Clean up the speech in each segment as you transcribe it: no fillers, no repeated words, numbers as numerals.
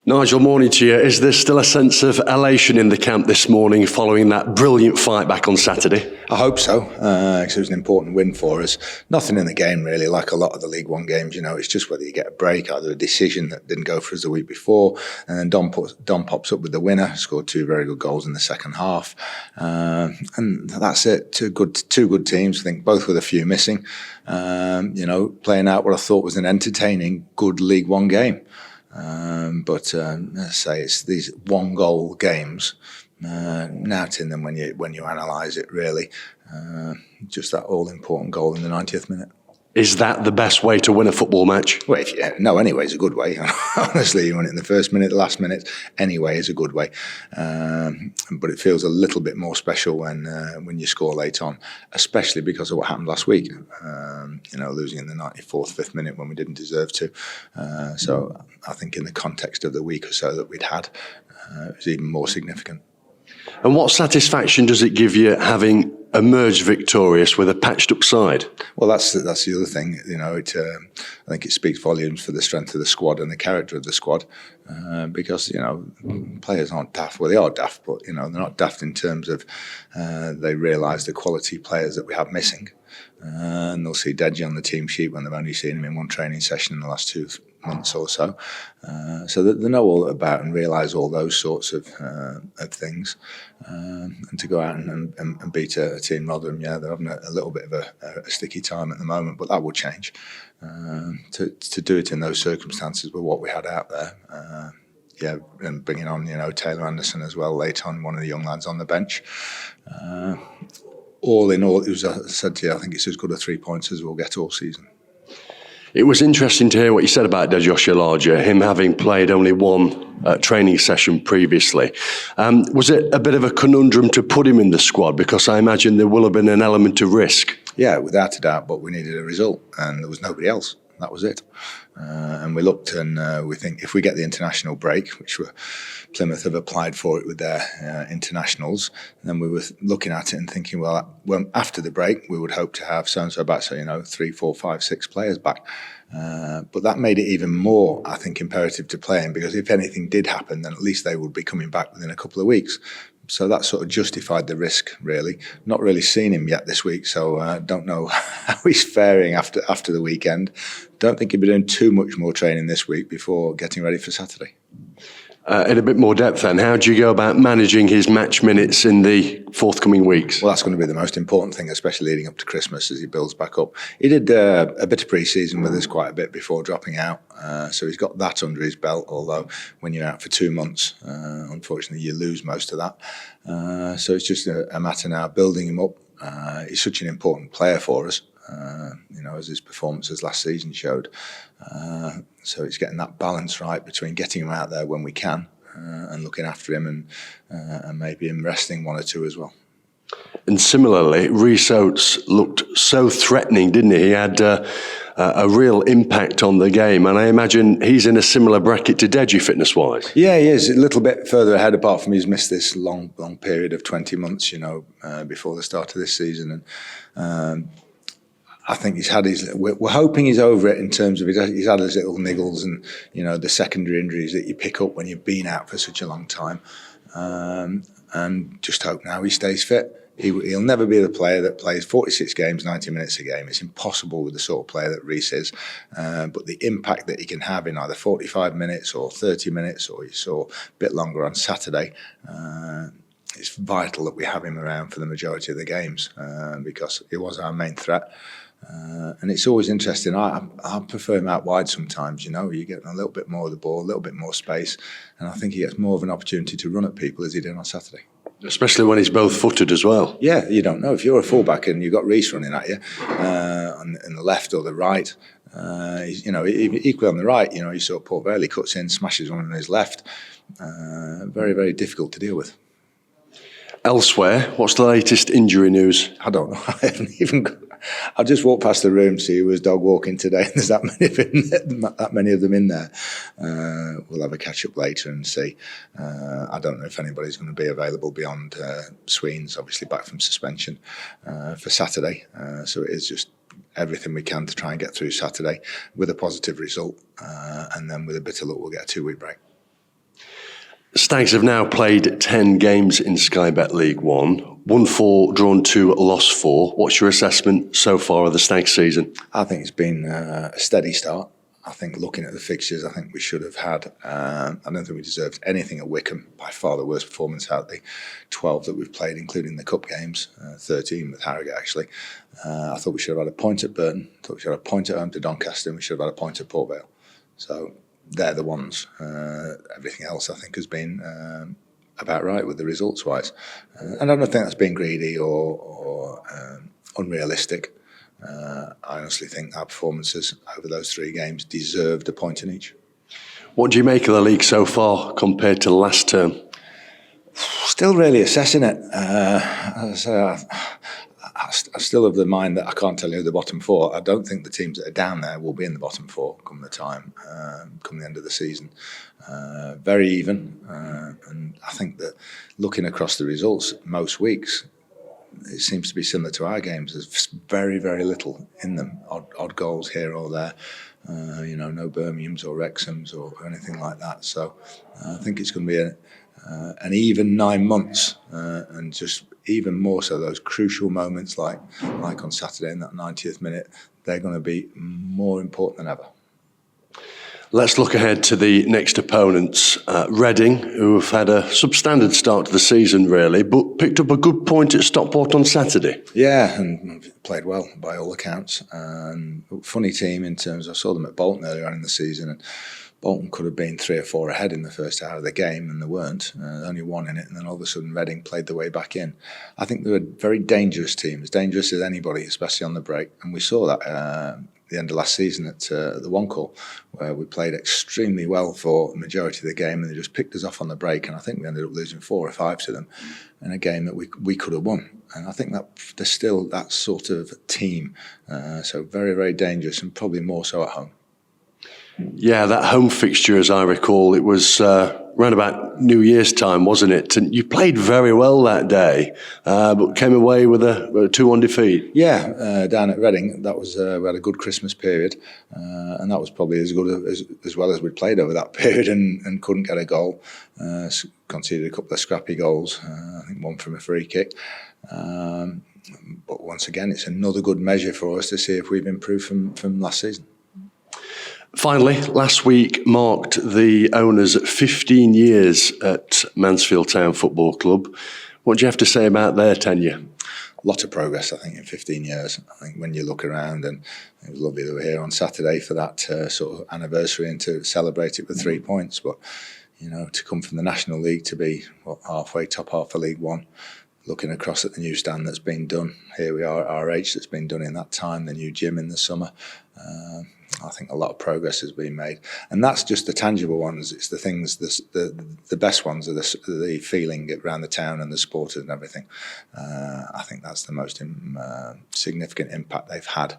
Nigel, morning to you. Is there still a sense of elation in the camp this morning following that brilliant fight back on Saturday? I hope so, because it was an important win for us. Nothing in the game really, like a lot of the League One games. It's just whether you get a break, either a decision that didn't go for us the week before, and then Don pops up with the winner, scored two very good goals in the second half, and that's it. Two good teams. I think both with a few missing. Playing out what I thought was an entertaining, good League One game. But as I say, it's these one-goal games. Not in them when you analyse it really. Just that all-important goal in the 90th minute. Is that the best way to win a football match? Well, anyway is a good way. Honestly, you win it in the first minute, the last minute, anyway is a good way. But it feels a little bit more special when you score late on, especially because of what happened last week. Losing in the 94th, 5th minute when we didn't deserve to. So I think in the context of the week or so that we'd had, it was even more significant. And what satisfaction does it give you having emerged victorious with a patched up side? Well, that's the other thing. I think it speaks volumes for the strength of the squad and the character of the squad, because players aren't daft. Well, they are daft, but they're not daft in terms of they realise the quality players that we have missing, and they'll see Deji on the team sheet when they've only seen him in one training session in the last 2 months or so. So they know all about and realise all those sorts of things, and to go out and beat a team Rotherham, they're having a little bit of a sticky time at the moment, but that will change. To do it in those circumstances with what we had out there, and bringing on Taylor Anderson as well late on, one of the young lads on the bench. All in all, it was, I said to you, I think it's as good a 3 points as we'll get all season. It was interesting to hear what you said about Deji Elijah, him having played only one training session previously. Was it a bit of a conundrum to put him in the squad? Because I imagine there will have been an element of risk. Yeah, without a doubt, but we needed a result and there was nobody else. That was it. And we looked and we think if we get the international break, which Plymouth have applied for it with their internationals, then we were looking at it and thinking, well, after the break, we would hope to have so-and-so back, so 3, 4, 5, 6 players back. But that made it even more, I think, imperative to play him, because if anything did happen, then at least they would be coming back within a couple of weeks. So that sort of justified the risk, really. Not really seen him yet this week, so don't know how he's faring after the weekend. Don't think he'll be doing too much more training this week before getting ready for Saturday. In a bit more depth then, how do you go about managing his match minutes in the forthcoming weeks? Well, that's going to be the most important thing, especially leading up to Christmas as he builds back up. He did a bit of pre-season with us quite a bit before dropping out, so he's got that under his belt, although when you're out for 2 months, unfortunately you lose most of that. So it's just a matter now of building him up. He's such an important player for us. As his performances last season showed. So it's getting that balance right between getting him out there when we can and looking after him and maybe him resting 1 or 2 as well. And similarly, Rhys Oates looked so threatening, didn't he? He had a real impact on the game, and I imagine he's in a similar bracket to Deji fitness-wise. Yeah, he is a little bit further ahead, apart from he's missed this long period of 20 months, before the start of this season. And I think he's had we're hoping he's over it in terms of he's had his little niggles and, the secondary injuries that you pick up when you've been out for such a long time. And just hope now he stays fit. He'll never be the player that plays 46 games, 90 minutes a game. It's impossible with the sort of player that Rhys is. But the impact that he can have in either 45 minutes or 30 minutes, or you saw a bit longer on Saturday, it's vital that we have him around for the majority of the games, because he was our main threat. And it's always interesting. I prefer him out wide sometimes, you get a little bit more of the ball, a little bit more space, and I think he gets more of an opportunity to run at people as he did on Saturday. Especially when he's both-footed as well. Yeah, you don't know. If you're a fullback and you've got Rhys running at you on the left or the right, equally on the right, you saw Port Vale cuts in, smashes one on his left. Very, very difficult to deal with. Elsewhere, what's the latest injury news? I don't know. I haven't even I just walked past the room, see who was dog walking today, and there's that many of them in there. We'll have a catch up later and see. I don't know if anybody's going to be available beyond Sweens, obviously back from suspension, for Saturday. So it is just everything we can to try and get through Saturday with a positive result, and then with a bit of luck we'll get a 2-week break. Stags have now played 10 games in Sky Bet League One, won 4, drawn 2, lost 4. What's your assessment so far of the Stags season? I think it's been a steady start. I think looking at the fixtures, I think we should have had, I don't think we deserved anything at Wickham. By far the worst performance out of the 12 that we've played, including the cup games, 13 with Harrogate actually. I thought we should have had a point at Burton, I thought we should have had a point at home to Doncaster, and we should have had a point at Port Vale. So they're the ones. Everything else I think has been about right with the results wise. And I don't think that's been greedy or unrealistic. I honestly think our performances over those 3 games deserved a point in each. What do you make of the league so far compared to last term? Still really assessing it. I still have the mind that I can't tell you the bottom 4. I don't think the teams that are down there will be in the bottom 4 come the time, come the end of the season. Very even. And I think that looking across the results most weeks, it seems to be similar to our games. There's very, very little in them. Odd goals here or there. No Birminghams or Wrexhams or anything like that. So I think it's going to be an even 9 months, and just even more so those crucial moments like on Saturday in that 90th minute, they're going to be more important than ever. Let's look ahead to the next opponents, Reading, who have had a substandard start to the season really, but picked up a good point at Stockport on Saturday. Yeah, and played well by all accounts. Funny team in terms, I saw them at Bolton earlier on in the season, and Bolton could have been 3 or 4 ahead in the first hour of the game, and they weren't. Only 1 in it, and then all of a sudden Reading played their way back in. I think they're a very dangerous team, as dangerous as anybody, especially on the break. And we saw that at the end of last season at the One Call, where we played extremely well for the majority of the game, and they just picked us off on the break. And I think we ended up losing 4 or 5 to them in a game that we could have won. And I think that there's still that sort of team. So very, very dangerous, and probably more so at home. Yeah, that home fixture, as I recall, it was around about New Year's time, wasn't it? And you played very well that day, but came away with a 2-1 defeat. Yeah, down at Reading, that was we had a good Christmas period, and that was probably as good as well as we'd played over that period, and couldn't get a goal. Conceded a couple of scrappy goals, I think one from a free kick. But once again, it's another good measure for us to see if we've improved from last season. Finally, last week marked the owners' 15 years at Mansfield Town Football Club. What do you have to say about their tenure? A lot of progress, I think, in 15 years. I think when you look around, and it was lovely they were here on Saturday for that sort of anniversary and to celebrate it with 3 points. But, to come from the National League to be halfway, top half of League One, looking across at the new stand that's been done. Here we are at RH that's been done in that time, the new gym in the summer. I think a lot of progress has been made, and that's just the tangible ones. It's the things, the best ones are the feeling around the town and the supporters and everything. I think that's the most significant impact they've had,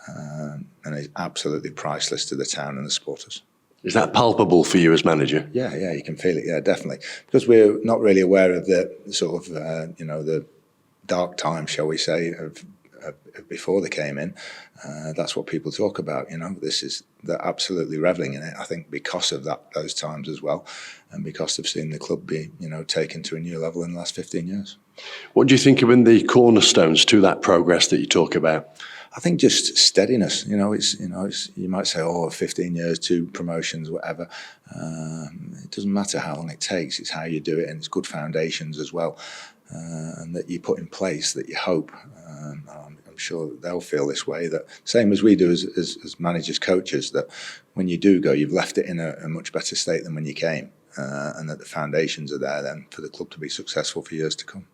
and it's absolutely priceless to the town and the supporters. Is that palpable for you as manager? Yeah, you can feel it. Yeah, definitely, because we're not really aware of the sort of the dark time, shall we say, of before they came in. That's what people talk about. They're absolutely revelling in it. I think because of those times as well, and because they've seen the club be taken to a new level in the last 15 years. What do you think have been the cornerstones to that progress that you talk about? I think just steadiness. It's you might say, 15 years, 2 promotions, whatever. It doesn't matter how long it takes. It's how you do it, and it's good foundations as well, and that you put in place that you hope. I'm sure that they'll feel this way. That same as we do as managers, coaches. That when you do go, you've left it in a much better state than when you came, and that the foundations are there then for the club to be successful for years to come.